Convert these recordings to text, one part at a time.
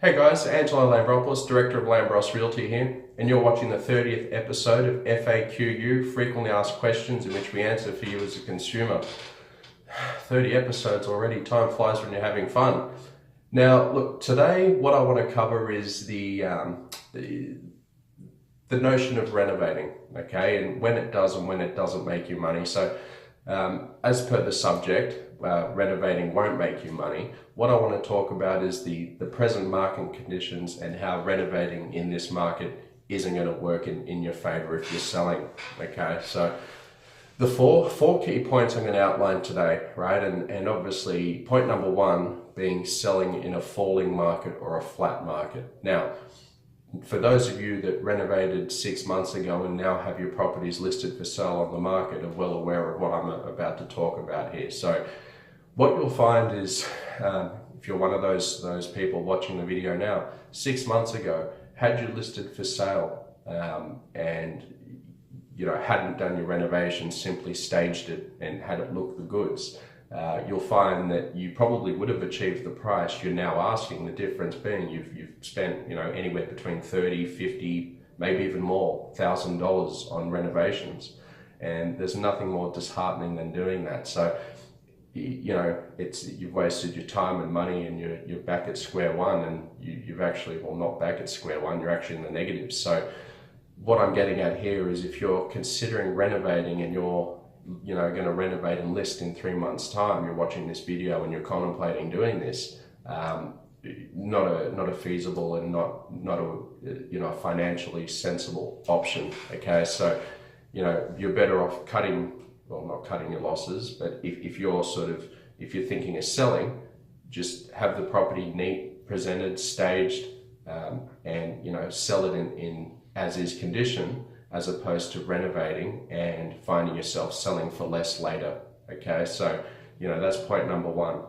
Hey guys, Angelo Lambropoulos, Director of Lambros Realty here, and you're watching the 30th episode of FAQu, Frequently Asked Questions, in which we answer for you as a consumer. 30 episodes already, time flies when you're having fun. Now, look, today what I want to cover is the notion of renovating, okay, and when it does and when it doesn't make you money. So, as per the subject, renovating won't make you money. What I want to talk about is the present market conditions and how renovating in this market isn't going to work in your favor if you're selling. Okay, so the four key points I'm going to outline today, right? And obviously point number one being selling in a falling market or a flat market. Now, for those of you that renovated 6 months ago and now have your properties listed for sale on the market are well aware of what I'm about to talk about here. So what you'll find is, if you're one of those people watching the video now, 6 months ago, had you listed for sale and hadn't done your renovations, simply staged it and had it look the goods, you'll find that you probably would have achieved the price you're now asking, the difference being you've spent anywhere between 30, 50, maybe even more $1,000 on renovations, and there's nothing more disheartening than doing that. So you've wasted your time and money, and you're back at square one, and you've actually, well, not back at square one, you're actually in the negatives. So what I'm getting at here is, if you're considering renovating and you're going to renovate and list in 3 months' time, you're watching this video and you're contemplating doing this, not a feasible and not a financially sensible option. Okay, so you're better off not cutting your losses, but if you're thinking of selling, just have the property neat, presented, staged, and sell it in as is condition, as opposed to renovating and finding yourself selling for less later. Okay, so that's point number one.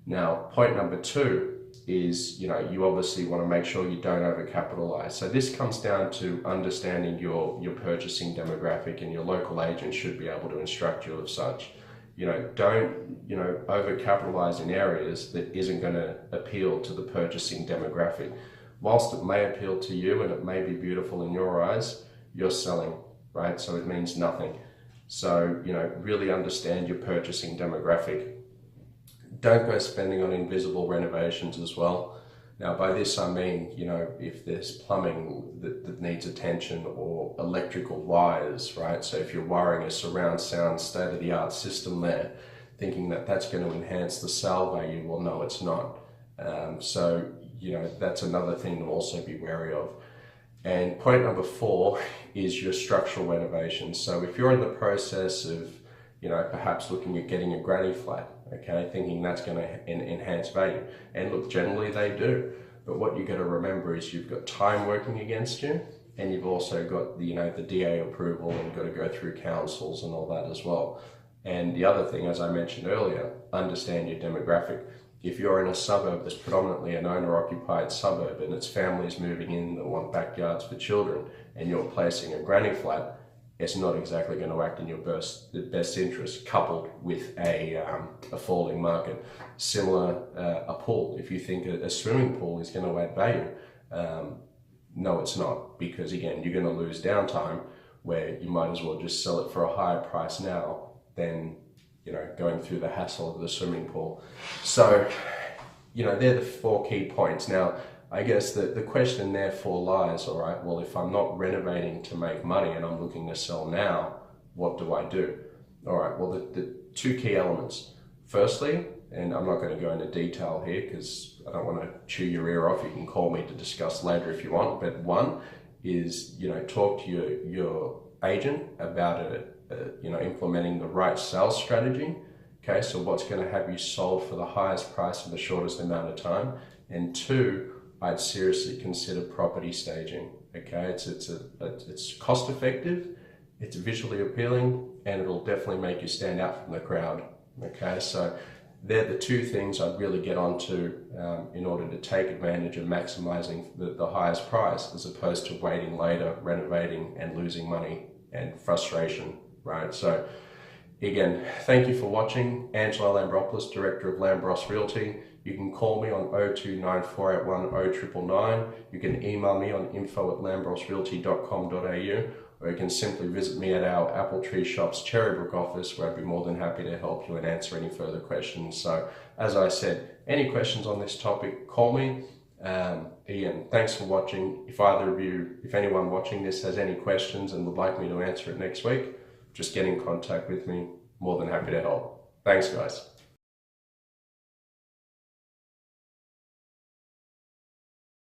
Now, point number two is you obviously want to make sure you don't overcapitalize. So this comes down to understanding your purchasing demographic, and your local agent should be able to instruct you of such. Don't overcapitalize in areas that isn't going to appeal to the purchasing demographic. Whilst it may appeal to you and it may be beautiful in your eyes, you're selling, right? So it means nothing. So really understand your purchasing demographic. Don't go spending on invisible renovations as well. Now, by this I mean, if there's plumbing that needs attention, or electrical wires, right? So if you're wiring a surround sound state-of-the-art system there, thinking that that's going to enhance the sale value, well, no, it's not. So that's another thing to also be wary of. And point number four is your structural renovations. So if you're in the process of, perhaps looking at getting a granny flat, okay, thinking that's going to enhance value, and look, generally they do, but what you got to remember is you've got time working against you, and you've also got the DA approval, and you've got to go through councils and all that as well. And the other thing, as I mentioned earlier, understand your demographic. If you're in a suburb that's predominantly an owner-occupied suburb, and it's families moving in that want backyards for children, and you're placing a granny flat, it's not exactly going to act in your best interest, coupled with a falling market. Similar, a pool. If you think a swimming pool is going to add value, no, it's not, because again, you're going to lose downtime, where you might as well just sell it for a higher price now than going through the hassle of the swimming pool. So, they're the four key points. Now, I guess the question therefore lies, all right, well, if I'm not renovating to make money and I'm looking to sell now, what do I do? All right, well, the two key elements. Firstly, and I'm not going to go into detail here because I don't want to chew your ear off. You can call me to discuss later if you want. But one is, talk to your agent about implementing the right sales strategy. Okay, so what's going to have you sold for the highest price in the shortest amount of time. And two, I'd seriously consider property staging. Okay, it's cost effective, it's visually appealing, and it'll definitely make you stand out from the crowd. Okay, so they're the two things I'd really get onto in order to take advantage of maximizing the highest price, as opposed to waiting later, renovating and losing money and frustration, right? So Again, thank you for watching. Angelo Lambropoulos, Director of Lambros Realty. You can call me on 0294810999. You can email me on info@lambrosrealty.com.au, or you can simply visit me at our Apple Tree Shops Cherrybrook office, where I'd be more than happy to help you and answer any further questions. So, as I said, any questions on this topic, call me. Ian, thanks for watching. If anyone watching this has any questions and would like me to answer it next week, just get in contact with me. More than happy to help. Thanks, guys.